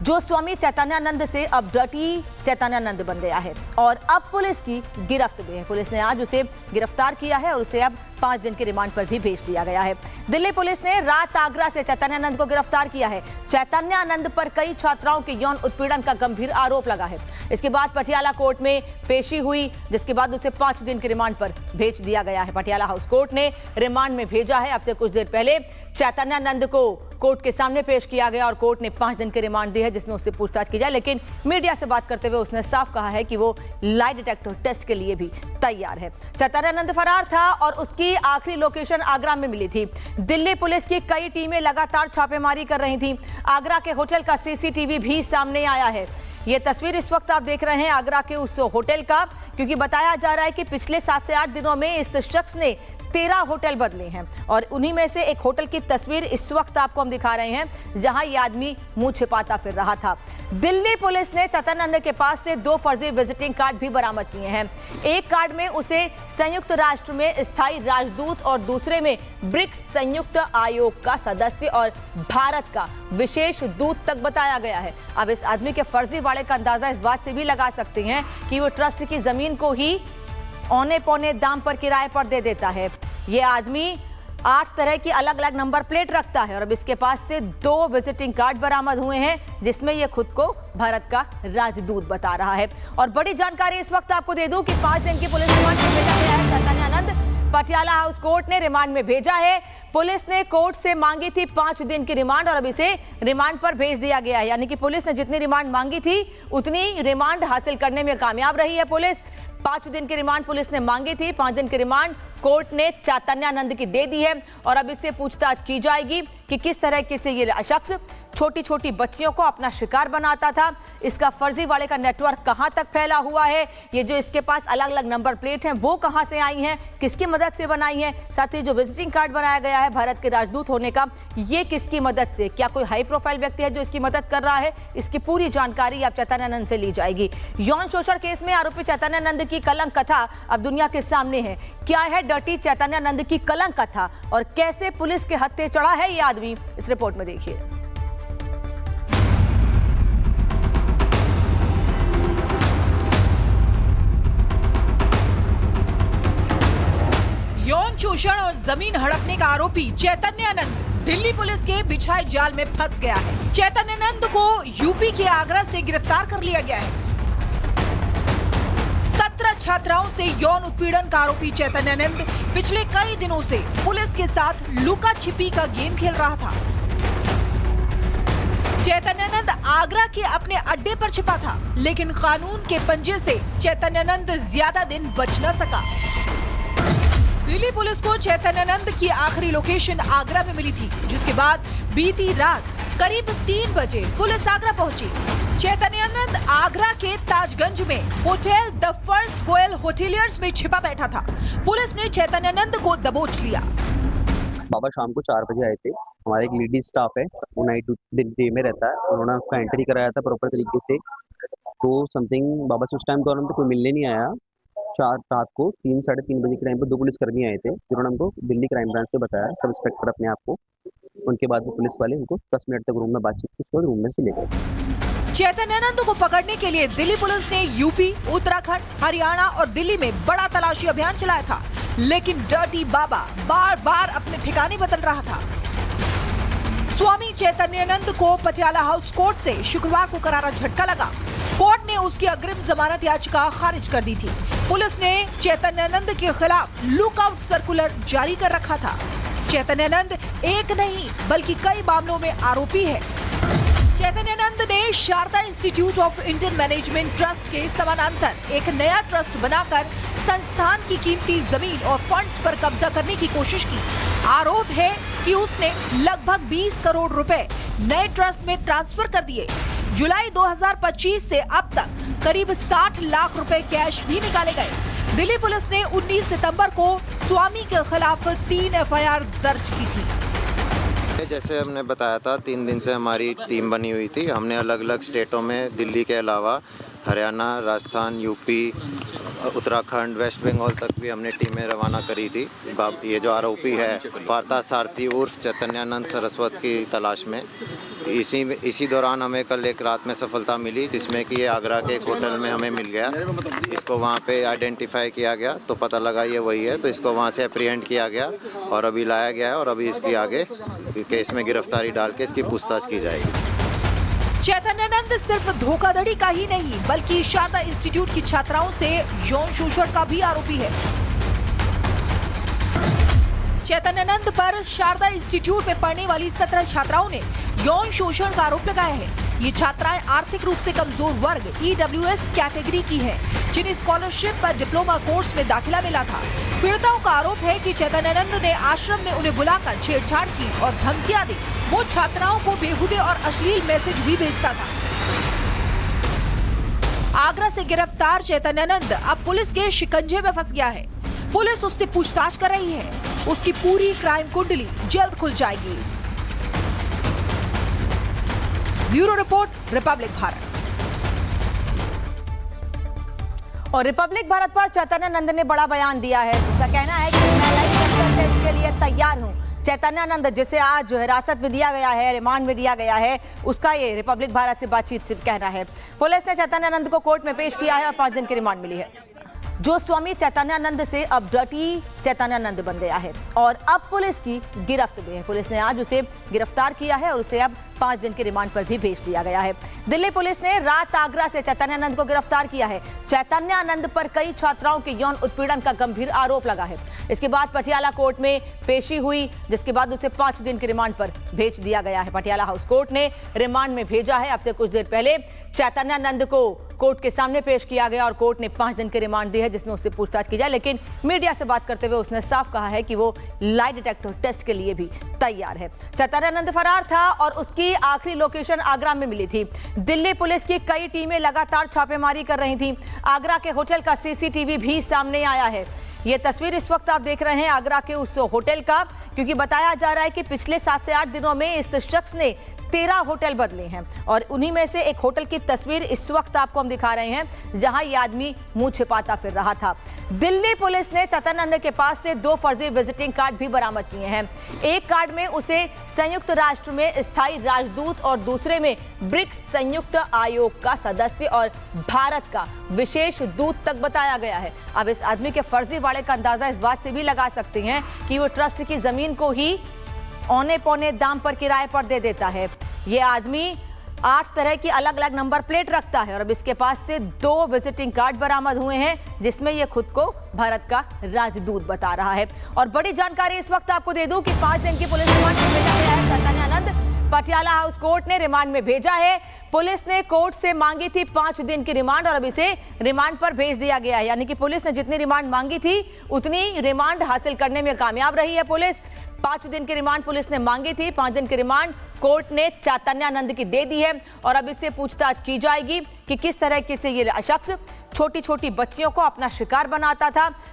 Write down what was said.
जो स्वामी चैतन्यानंद से अब डर्टी चैतन्यानंद बन गया है और अब पुलिस की गिरफ्त में है। पुलिस ने आज उसे गिरफ्तार किया है और उसे अब 5 दिन के रिमांड पर भी भेज दिया गया है। दिल्ली पुलिस ने रात आगरा से चैतन्यानंद को गिरफ्तार किया है। चैतन्यानंद पर कई छात्राओं के यौन उत्पीड़न का गंभीर आरोप लगा है। इसके बाद पटियाला कोर्ट में पेशी हुई, जिसके बाद उसे 5 दिन के रिमांड पर भेज दिया गया है। पटियाला हाउस कोर्ट ने रिमांड में भेजा है। अब से कुछ देर पहले चैतन्यानंद को कोर्ट के सामने पेश किया गया और कोर्ट ने 5 दिन के रिमांड दी है, जिसमें उससे पूछताछ की जाए। लेकिन मीडिया से बात करते हुए उसने साफ कहा है कि वो लाई डिटेक्टर टेस्ट के लिए भी तैयार है। चैतन्यानंद फरार था और उसकी आखिरी लोकेशन आगरा में मिली थी। दिल्ली पुलिस की कई टीमें लगातार छापेमारी कर रही थी। आगरा के होटल का सीसीटीवी भी सामने आया है। ये तस्वीर इस वक्त आप देख रहे हैं आगरा के उस होटल का, क्योंकि बताया जा रहा है कि पिछले 7 से 8 दिनों में इस शख्स ने 13 होटल बदले हैं और उन्हीं में से एक होटल की तस्वीर इस वक्त आपको हम दिखा रहे हैं, जहां ये आदमी मुंह छिपाता फिर रहा था। दिल्ली पुलिस ने चैतन्यानंद के पास से 2 फर्जी विजिटिंग कार्ड भी बरामद किए हैं। एक कार्ड में उसे संयुक्त राष्ट्र में स्थायी राजदूत और दूसरे में ब्रिक्स संयुक्त आयोग का सदस्य और भारत का विशेष दूत तक बताया गया है। अब इस आदमी के फर्जी वाड़े का अंदाजा इस बात से भी लगा सकते हैं कि वो ट्रस्ट की जमीन को ही औने पौने दाम पर किराए पर दे देता है। ये आदमी 8 तरह की अलग अलग नंबर प्लेट रखता है और अब इसके पास से 2 विजिटिंग कार्ड बरामद हुए हैं, जिसमें ये खुद को भारत का राजदूत बता रहा है। और बड़ी जानकारी इस वक्त आपको दे दूं कि 5 दिन की पुलिस रिमांड में भेजा गया है। चैतन्यानंद पटियाला हाउस कोर्ट ने रिमांड में भेजा है। पुलिस ने कोर्ट से मांगी थी 5 दिन की रिमांड और अब इसे रिमांड पर भेज दिया गया है। यानी कि पुलिस ने जितनी रिमांड मांगी थी उतनी रिमांड हासिल करने में कामयाब रही है पुलिस। 5 दिन की रिमांड पुलिस ने मांगी थी। 5 दिन की रिमांड कोर्ट ने चैतन्यानंद की दे दी है और अब इससे पूछताछ की जाएगी कि किस तरह से ये शख्स छोटी छोटी बच्चियों को अपना शिकार बनाता था। इसका फर्जी वाले का नेटवर्क कहां तक फैला हुआ है, ये जो इसके पास अलग अलग नंबर प्लेट हैं वो कहां से आई हैं, किसकी मदद से बनाई हैं, साथ ही जो विजिटिंग कार्ड बनाया गया है भारत के राजदूत होने का, ये किसकी मदद से, क्या कोई हाई प्रोफाइल व्यक्ति है जो इसकी मदद कर रहा है, इसकी पूरी जानकारी अब चैतन्यानंद से ली जाएगी। यौन शोषण केस में आरोपी चैतन्यानंद की कलंक कथा अब दुनिया के सामने है। क्या है डर्टी चैतन्यानंद की कलंक कथा और कैसे पुलिस के हत्थे चढ़ा है ये आदमी, इस रिपोर्ट में देखिए। यौन शोषण और जमीन हड़पने का आरोपी चैतन्यानंद दिल्ली पुलिस के बिछाए जाल में फंस गया है। चैतन्यानंद को यूपी के आगरा से गिरफ्तार कर लिया गया है। 17 छात्राओं से यौन उत्पीड़न का आरोपी चैतन्यानंद पिछले कई दिनों से पुलिस के साथ लुका छिपी का गेम खेल रहा था। चैतन्यानंद आगरा के अपने अड्डे पर छिपा था, लेकिन कानून के पंजे से चैतन्यानंद ज्यादा दिन बच न सका। दिल्ली पुलिस को चैतन्यानंद की आखिरी लोकेशन आगरा में मिली थी, जिसके बाद बीती रात करीब 3 बजे पुलिस आगरा पहुंची। चैतन्यानंद आगरा के ताजगंज में hotel the first Goyal hoteliers में छिपा बैठा था। पुलिस ने चैतन्यानंद को दबोच लिया। बाबा शाम को 4 बजे आए थे। हमारा एक लेडी स्टाफ है, वो नाइट डे में रहता है। उन्होंने उसका एंट्री कराया था प्रॉपर तरीके से, तो समथिंग बाबा से उस टाइम दौरान तो कोई मिलने नहीं आया। 4 रात को 3 साढ़े 3 बजे के टाइम पर 2 पुलिसकर्मी आए थे, जिन्होंने हमको दिल्ली क्राइम ब्रांच से बताया, सब इंस्पेक्टर अपने आप को। उनके बाद में पुलिस वाले उनको 10 मिनट तक रूम में बातचीत की, उसके बाद रूम में से ले गए। चैतन्यानंद को पकड़ने के लिए दिल्ली पुलिस ने यूपी, उत्तराखंड, हरियाणा और दिल्ली में बड़ा तलाशी अभियान चलाया था, लेकिन डर्टी बाबा बार बार अपने ठिकाने बदल रहा था। स्वामी चैतन्यानंद को पटियाला हाउस कोर्ट से शुक्रवार को करारा झटका लगा। कोर्ट ने उसकी अग्रिम जमानत याचिका खारिज कर दी थी। पुलिस ने चैतन्यानंद के खिलाफ लुकआउट सर्कुलर जारी कर रखा था। चैतन्यानंद एक नहीं बल्कि कई मामलों में आरोपी है। चैतन्यानंद ने Sharda institute of Indian management trust के समानांतर एक नया ट्रस्ट बनाकर संस्थान की कीमती जमीन और फंड्स पर कब्जा करने की कोशिश की। आरोप है कि उसने लगभग 20 करोड़ रुपए नए ट्रस्ट में ट्रांसफर कर दिए। जुलाई 2025 से अब तक करीब 60 लाख रुपए कैश भी निकाले गए। दिल्ली पुलिस ने 19 सितंबर को स्वामी के खिलाफ 3 एफआईआर दर्ज की थी। जैसे हमने बताया था, 3 दिन से हमारी टीम बनी हुई थी। हमने अलग अलग स्टेटों में, दिल्ली के अलावा हरियाणा, राजस्थान, यूपी, उत्तराखंड, वेस्ट बंगाल तक भी हमने टीमें रवाना करी थी। ये जो आरोपी है पार्था सारथी उर्फ चैतन्यानंद सरस्वत की तलाश में, इसी दौरान हमें कल एक रात में सफलता मिली, जिसमें कि ये आगरा के एक होटल में हमें मिल गया। इसको वहाँ पे आइडेंटिफाई किया गया तो पता लगा ये वही है, तो इसको वहाँ से अप्रीहेंड किया गया और अभी लाया गया है और अभी इसकी आगे केस में गिरफ्तारी डाल के इसकी पूछताछ की जाएगी। चैतन्यानंद सिर्फ धोखाधड़ी का ही नहीं बल्कि शारदा इंस्टीट्यूट की छात्राओं से यौन शोषण का भी आरोपी है। चैतन्यानंद पर शारदा इंस्टीट्यूट में पढ़ने वाली 17 छात्राओं ने यौन शोषण का आरोप लगाया है। ये छात्राएं आर्थिक रूप से कमजोर वर्ग EWS कैटेगरी की हैं, जिन्हें स्कॉलरशिप पर डिप्लोमा कोर्स में दाखिला मिला था। पीड़िताओं का आरोप है कि चैतन्यानंद ने आश्रम में उन्हें बुलाकर छेड़छाड़ की और धमकियां दी। वो छात्राओं को बेहुदे और अश्लील मैसेज भी भेजता था। आगरा से गिरफ्तार चैतन्यानंद अब पुलिस के शिकंजे में फंस गया है। पुलिस उससे पूछताछ कर रही है। उसकी पूरी क्राइम कुंडली जल्द खुल जाएगी। Bureau report, Republic Bharat. और रिपब्लिक भारत पर चैतन्यानंद ने बड़ा बयान दिया है। उसका कहना है कि मैं लाइफ टेस्ट के लिए तैयार हूं। चैतन्यानंद जिसे आज हिरासत में दिया गया है, रिमांड में दिया गया है, उसका ये रिपब्लिक भारत से बातचीत से कहना है। पुलिस ने चैतन्यानंद को कोर्ट में पेश किया है और 5 दिन की रिमांड मिली है। जो स्वामी चैतन्यानंद से अब डर्टी चैतन्यानंद बन गया है और अब पुलिस की गिरफ्त में है। पुलिस ने आज उसे गिरफ्तार किया है और उसे अब 5 दिन के रिमांड पर भी भेज दिया गया है। दिल्ली पुलिस ने रात आगरा से चैतन्यानंद को गिरफ्तार किया है। चैतन्यानंद पर कई छात्राओं के यौन उत्पीड़न का गंभीर आरोप लगा है। इसके बाद पटियाला कोर्ट में पेशी हुई, जिसके बाद उसे 5 दिन के रिमांड पर भेज दिया गया है। पटियाला हाउस कोर्ट ने रिमांड में भेजा है। अब से कुछ देर पहले चैतन्यानंद को कोर्ट के सामने पेश किया गया और कोर्ट ने 5 दिन के रिमांड दी है, जिसमें उससे पूछताछ की जाए। लेकिन मीडिया से बात करते हुए उसने साफ कहा है कि वो लाई डिटेक्टर टेस्ट के लिए भी तैयार है। चैतन्यानंद फरार था और उसकी आखिरी लोकेशन आगरा में मिली थी। दिल्ली पुलिस की कई टीमें लगातार छापेमारी कर रही थी। आगरा के होटल का CCTV भी सामने आया है। ये तस्वीर इस वक्त आप देख रहे हैं आगरा के उस होटल का, क्योंकि बताया जा रहा है कि पिछले 7 से 8 दिनों में इस शख्स ने 13 होटल बदले हैं और उन्हीं में से एक होटल की तस्वीर इस वक्त आपको हम दिखा रहे हैं, जहां ये आदमी मुंह छिपाता फिर रहा था। दिल्ली पुलिस ने चैतन्यानंद के पास से 2 फर्जी विजिटिंग कार्ड भी बरामद किए हैं। एक कार्ड में उसे संयुक्त राष्ट्र में स्थायी राजदूत और दूसरे में ब्रिक्स संयुक्त आयोग का सदस्य और भारत का विशेष दूत तक बताया गया है। अब इस आदमी के फर्जी वाड़े का अंदाजा इस बात से भी लगा सकते हैं कि वो ट्रस्ट की जमीन को ही औने पौने दाम पर किराए पर दे देता है। ये आदमी 8 तरह की अलग अलग नंबर प्लेट रखता है और अब इसके पास से 2 विजिटिंग कार्ड बरामद हुए हैं, जिसमें ये खुद को भारत का राजदूत बता रहा है। और बड़ी जानकारी इस वक्त आपको दे दूं कि 5 दिन की पुलिस रिमांड में भेजा गया है। चैतन्यानंद पटियाला हाउस कोर्ट ने रिमांड में भेजा है। पुलिस ने कोर्ट से मांगी थी 5 दिन की रिमांड और अब इसे रिमांड पर भेज दिया गया है। यानी कि पुलिस ने जितनी रिमांड मांगी थी उतनी रिमांड हासिल करने में कामयाब रही है पुलिस। 5 दिन की रिमांड पुलिस ने मांगी थी, 5 दिन की रिमांड कोर्ट ने चैतन्यानंद की दे दी है और अब इससे पूछताछ की जाएगी कि किस तरह से ये शख्स छोटी छोटी बच्चियों को अपना शिकार बनाता था,